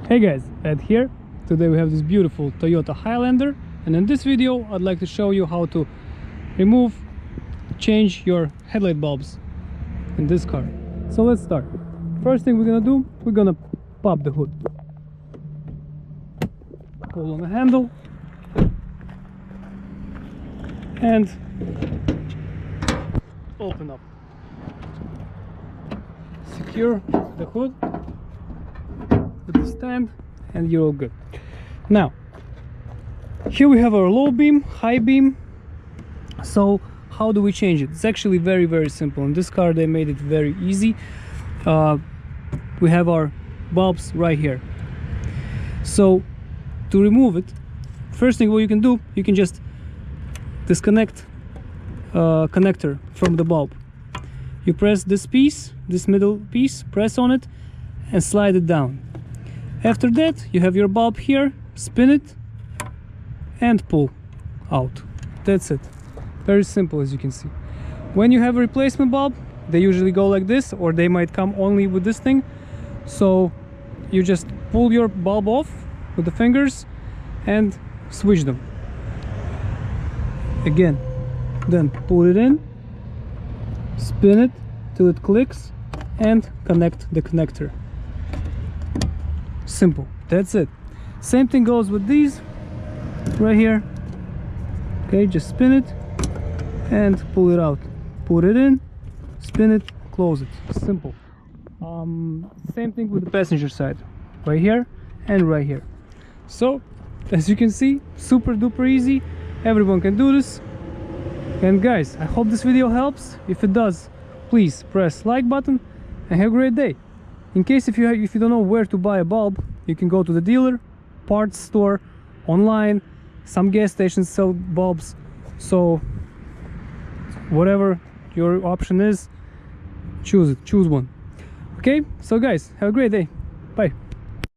Hey guys, Ed here. Today we have this beautiful Toyota Highlander, and in this video I'd like to show you how to change your headlight bulbs in this car. So let's start. First thing we're gonna do, we're gonna pop the hood. Pull on the handle and open up. Secure the hood with the stand and you're all good. Now here we have our low beam, high beam. So how do we change it? It's actually very simple. In this car they made it very easy. We have our bulbs right here. So to remove it, first thing what you can do, you can just disconnect connector from the bulb. You press this piece, this middle piece, press on it and slide it down. After that you have your bulb here, spin it and pull out. That's it. Very simple, as you can see. When you have a replacement bulb, they usually go like this, or they might come only with this thing. So you just pull your bulb off with the fingers and switch them again, then pull it in, spin it till it clicks and connect the connector. Simple, that's it. Same thing goes with these right here. Okay, just spin it and pull it out, put it in, spin it, close it. Simple. Same thing with the passenger side, right here and right here. So as you can see, super duper easy. Everyone can do this. And guys, I hope this video helps. If it does, please press like button and have a great day. In case if you don't know where to buy a bulb, you can go to the dealer, parts store, online. Some gas stations sell bulbs. So whatever your option is, choose one. Okay, so guys, have a great day. Bye.